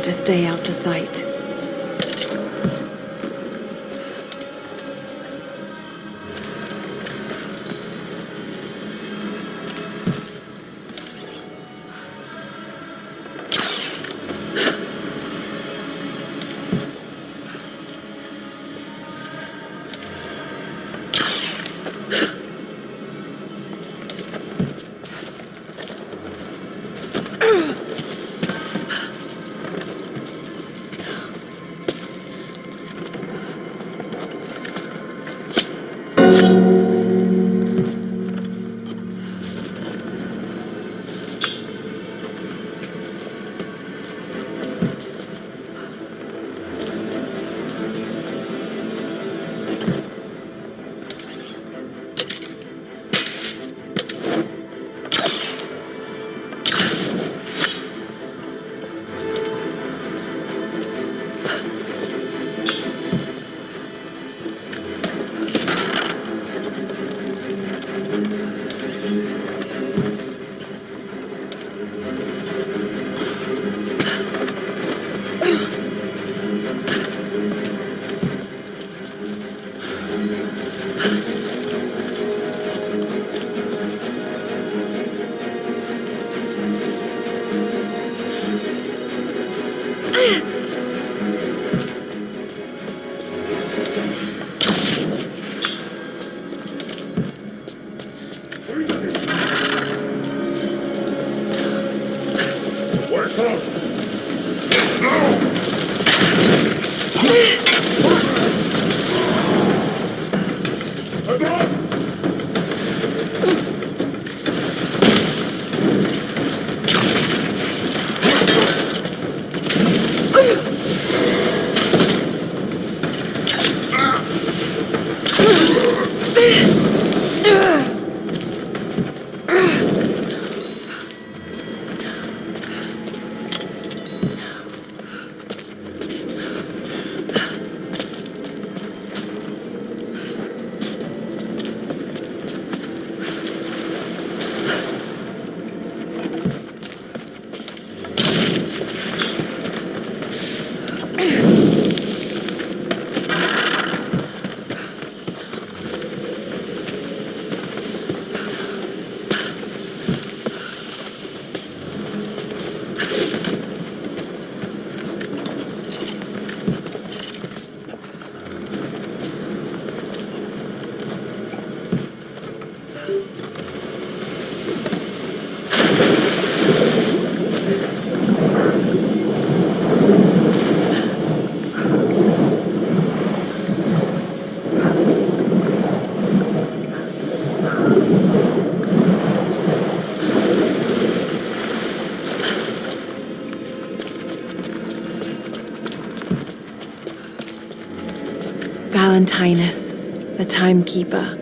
to stay out of sight. Valentinus, the timekeeper.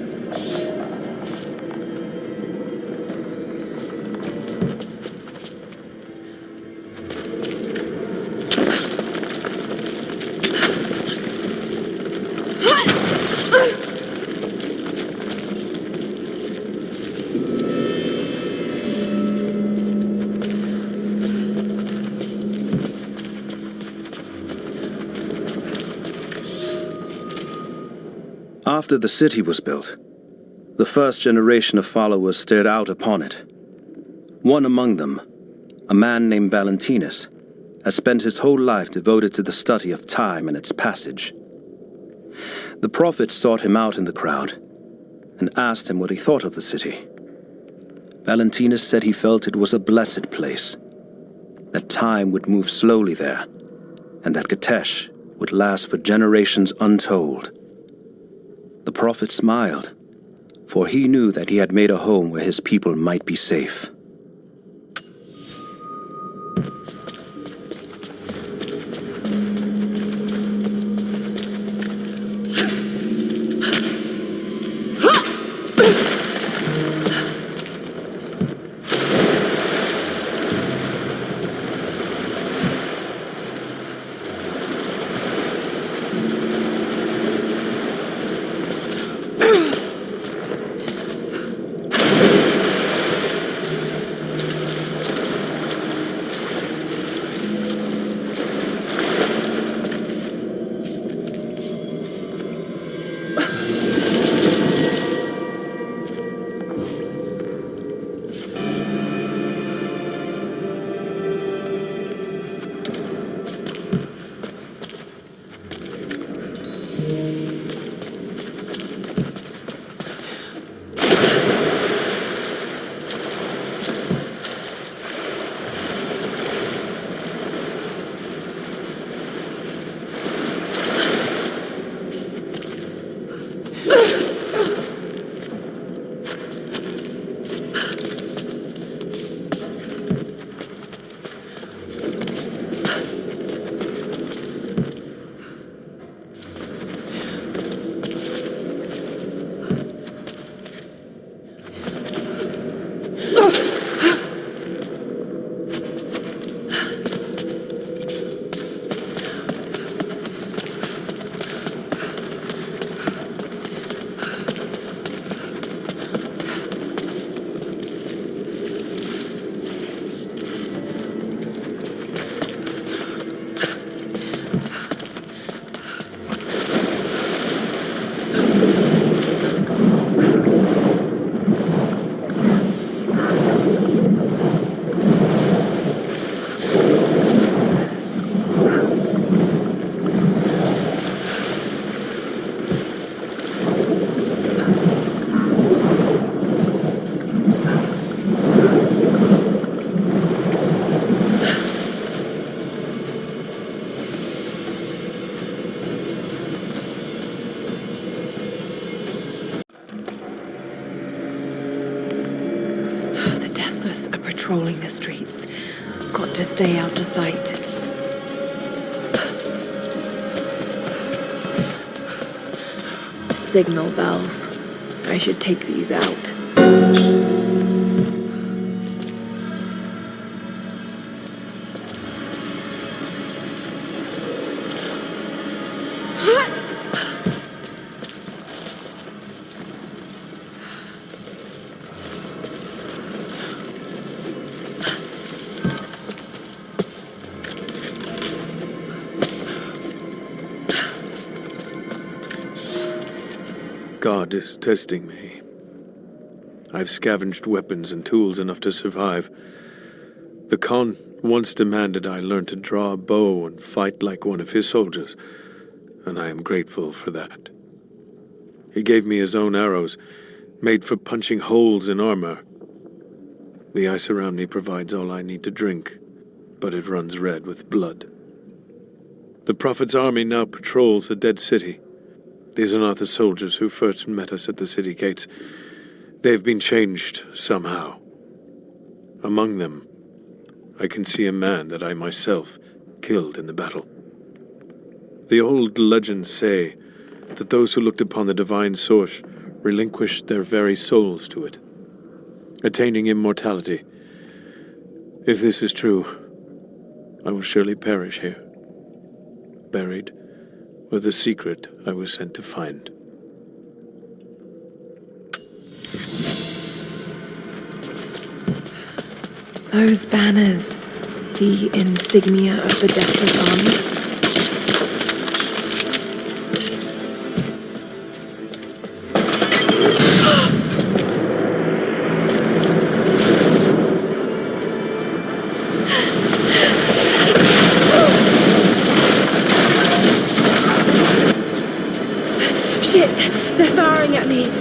After the city was built, the first generation of followers stared out upon it. One among them, a man named Valentinus, has spent his whole life devoted to the study of time and its passage. The prophet sought him out in the crowd and asked him what he thought of the city. Valentinus said he felt it was a blessed place, that time would move slowly there, and that Gatesh would last for generations untold. The prophet smiled, for he knew that he had made a home where his people might be safe. soldiers are patrolling the streets. Got to stay out of sight. Signal bells. I should take these out. God is testing me. I've scavenged weapons and tools enough to survive. The Khan once demanded I learn to draw a bow and fight like one of his soldiers, and I am grateful for that. He gave me his own arrows, made for punching holes in armor. The ice around me provides all I need to drink, but it runs red with blood. The Prophet's army now patrols a dead city. These are not the soldiers who first met us at the city gates. They've been changed somehow. Among them, I can see a man that I myself killed in the battle. The old legends say that those who looked upon the divine source relinquished their very souls to it, attaining immortality. If this is true, I will surely perish here, buried with the secret I was sent to find. Those banners, the insignia of the Deathless Army. Shit! They're firing at me!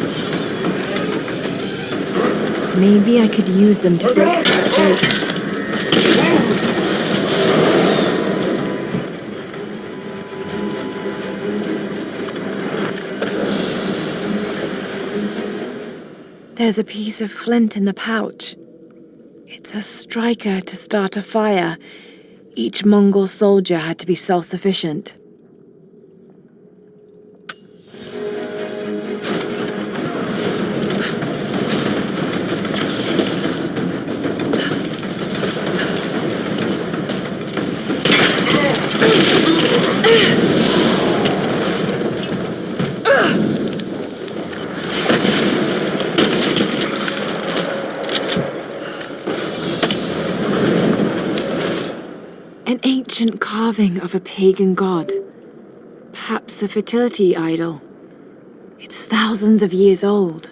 Maybe I could use them to break through that gate. There's a piece of flint in the pouch. It's a striker to start a fire. Each Mongol soldier had to be self-sufficient. An ancient carving of a pagan god. Perhaps a fertility idol. It's thousands of years old.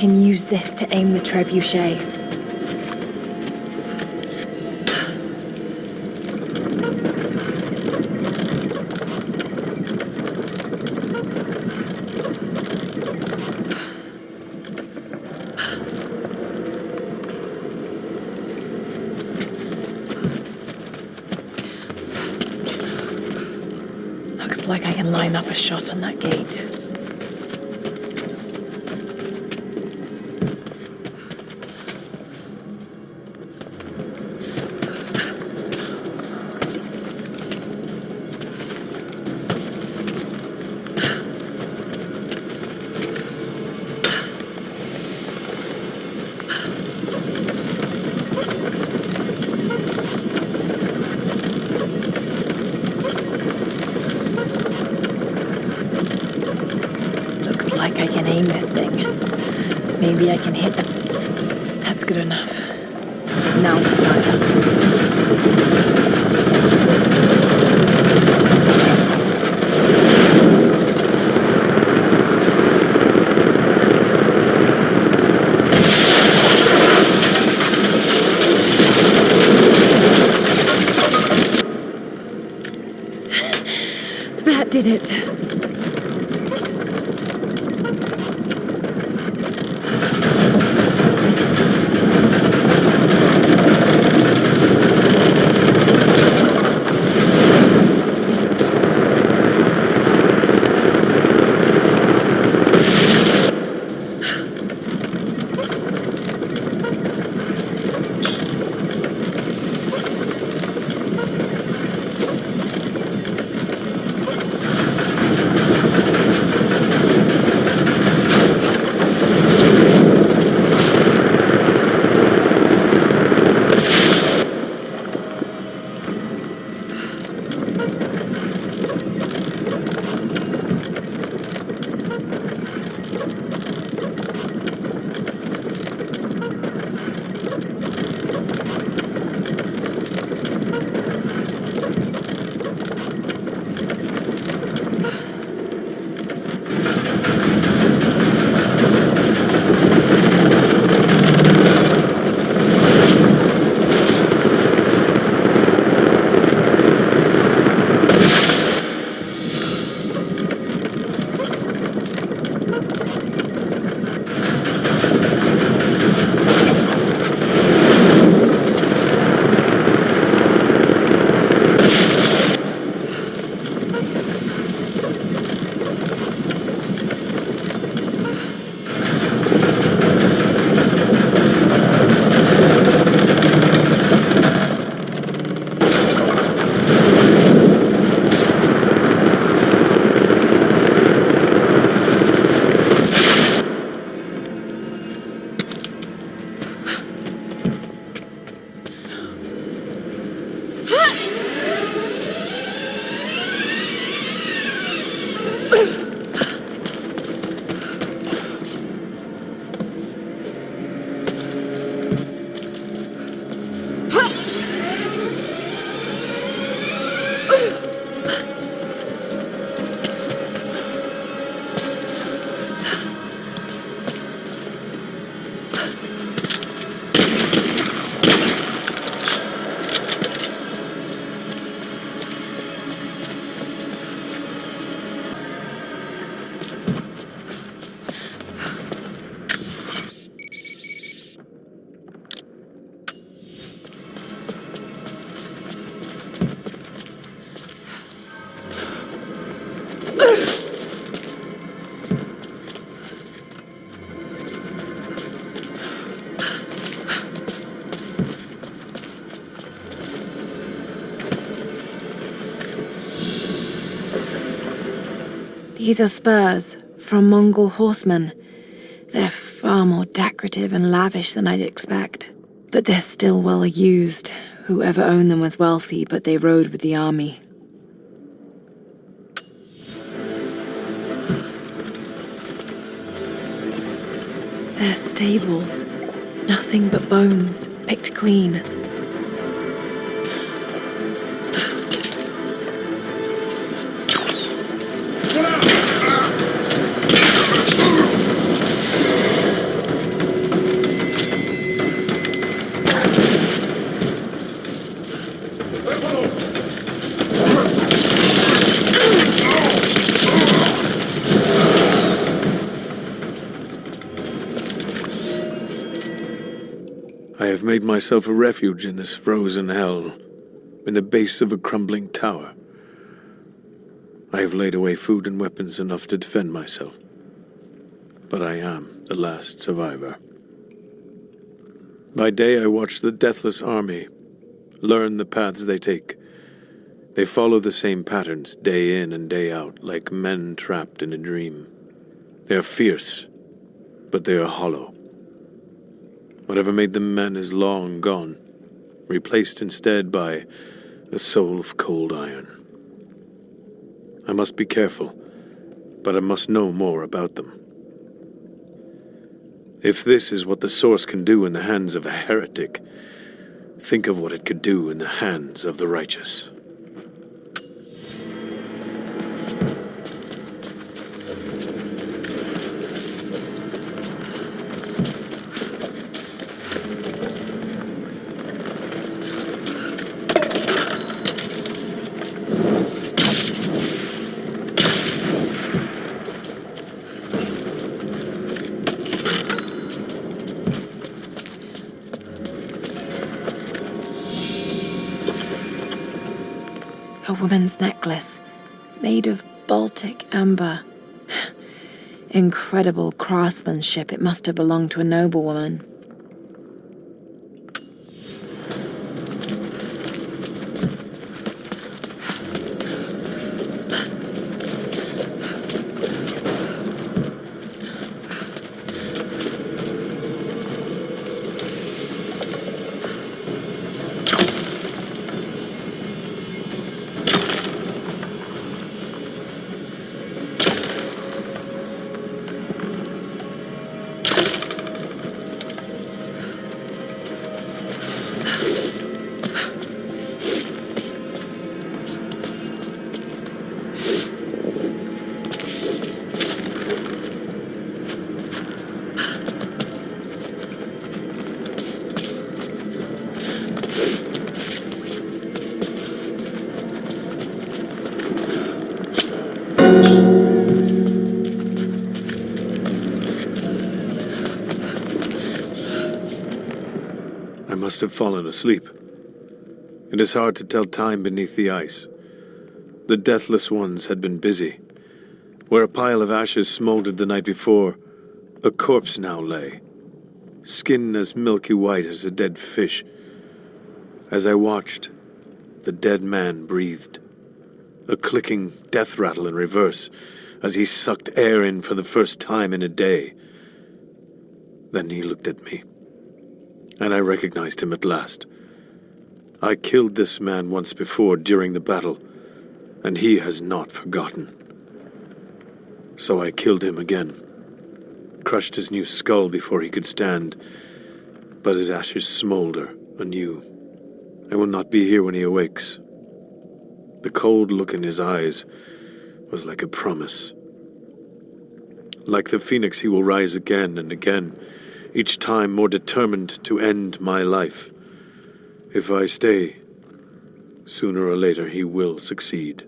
can use this to aim the trebuchet. Looks like I can line up a shot on that gate. Looks like I can aim this thing. Maybe I can hit the... That's good enough. Now to fire. That did it. These are spurs from Mongol horsemen. They're far more decorative and lavish than I'd expect. But they're still well used. Whoever owned them was wealthy, but they rode with the army. They're stables. Nothing but bones, picked clean. I have made myself a refuge in this frozen hell, in the base of a crumbling tower. I have laid away food and weapons enough to defend myself, but I am the last survivor. By day I watch the deathless army, learn the paths they take. They follow the same patterns day in and day out, like men trapped in a dream. They are fierce, but they are hollow. Whatever made them men is long gone, replaced instead by a soul of cold iron. I must be careful, but I must know more about them. If this is what the Source can do in the hands of a heretic, think of what it could do in the hands of the righteous. A woman's necklace, made of Baltic amber. Incredible craftsmanship. It must have belonged to a noblewoman. I must have fallen asleep. It is hard to tell time beneath the ice. The deathless ones had been busy. Where a pile of ashes smoldered the night before, a corpse now lay, skin as milky white as a dead fish. As I watched, the dead man breathed, a clicking death rattle in reverse as he sucked air in for the first time in a day. Then he looked at me, and I recognized him at last. I killed this man once before during the battle, and he has not forgotten. So I killed him again, crushed his new skull before he could stand, but his ashes smolder anew. I will not be here when he awakes. The cold look in his eyes was like a promise. Like the phoenix, he will rise again and again, each time more determined to end my life. If I stay, sooner or later he will succeed.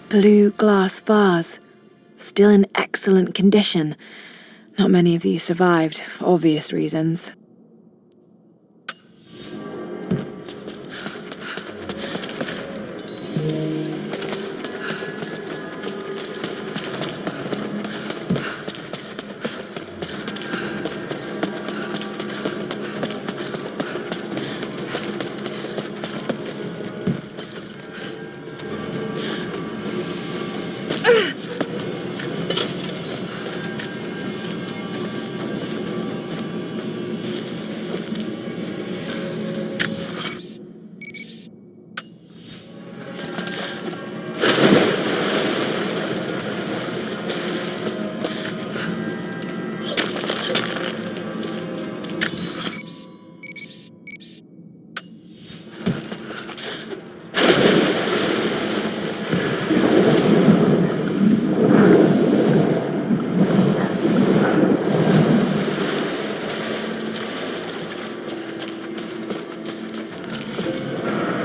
blue glass vase, still in excellent condition. Not many of these survived, for obvious reasons.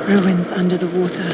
Ruins under the water.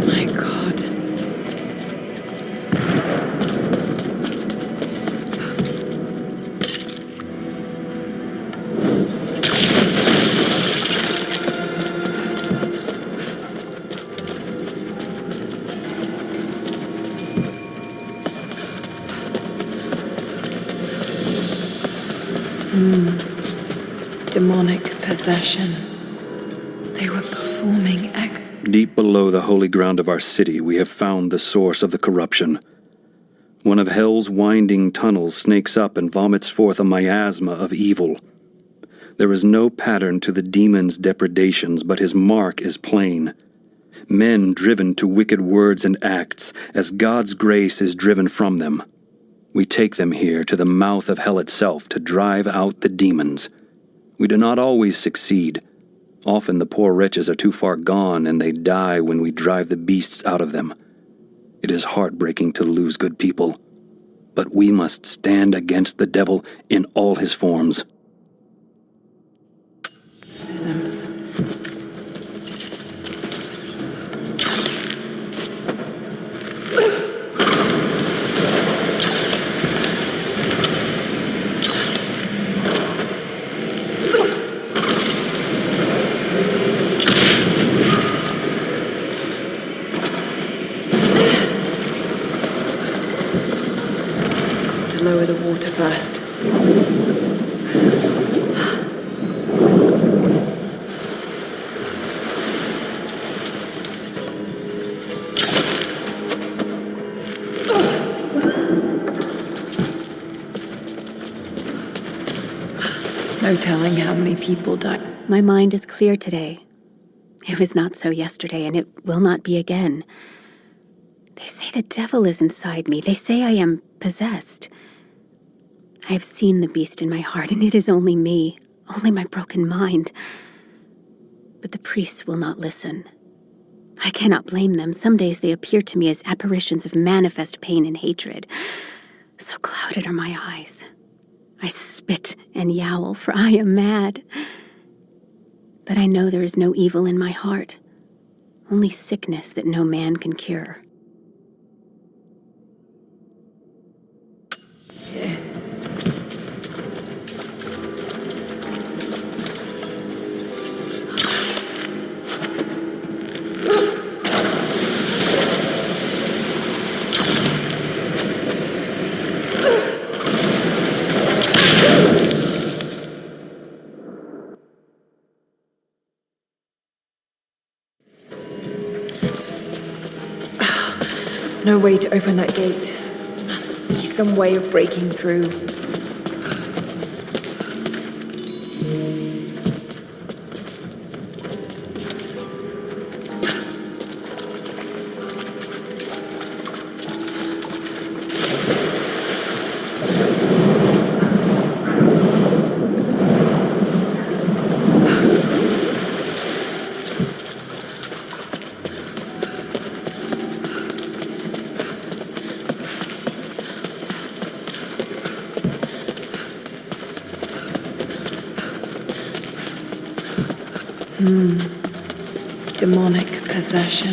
My God. Demonic possession. They were performing Deep below the holy ground of our city, we have found the source of the corruption. One of hell's winding tunnels snakes up and vomits forth a miasma of evil. There is no pattern to the demon's depredations, but his mark is plain. Men driven to wicked words and acts, as God's grace is driven from them. We take them here to the mouth of hell itself to drive out the demons. We do not always succeed. Often the poor wretches are too far gone, and they die when we drive the beasts out of them. It is heartbreaking to lose good people, but we must stand against the devil in all his forms. Schisms. Lower the water first. No telling how many people died. My mind is clear today. It was not so yesterday, and it will not be again. They say the devil is inside me. They say I am possessed. I have seen the beast in my heart, and it is only me, only my broken mind. But the priests will not listen. I cannot blame them. Some days they appear to me as apparitions of manifest pain and hatred. So clouded are my eyes. I spit and yowl, for I am mad. But I know there is no evil in my heart, only sickness that no man can cure. No way to open that gate. Must be some way of breaking through. Demonic possession.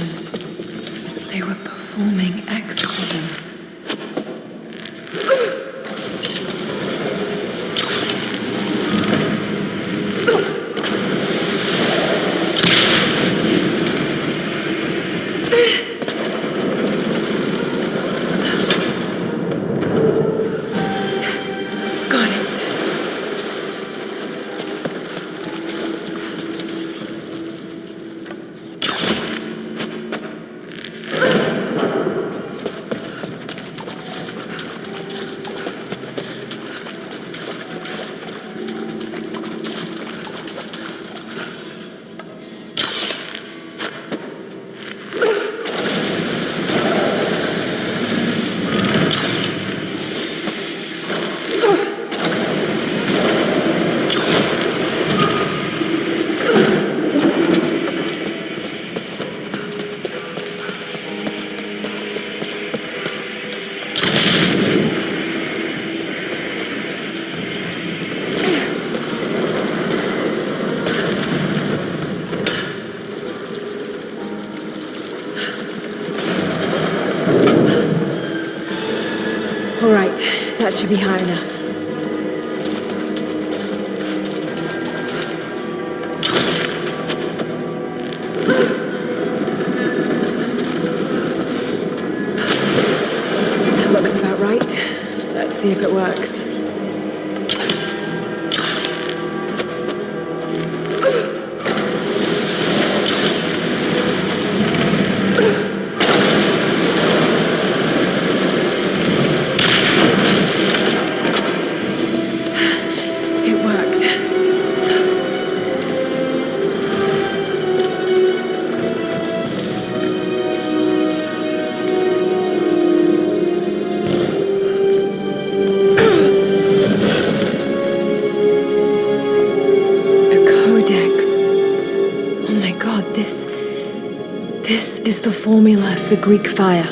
They were performing exorcisms. Got it. All right, that should be high enough. That looks about right. Let's see if it works. This is the formula for Greek fire.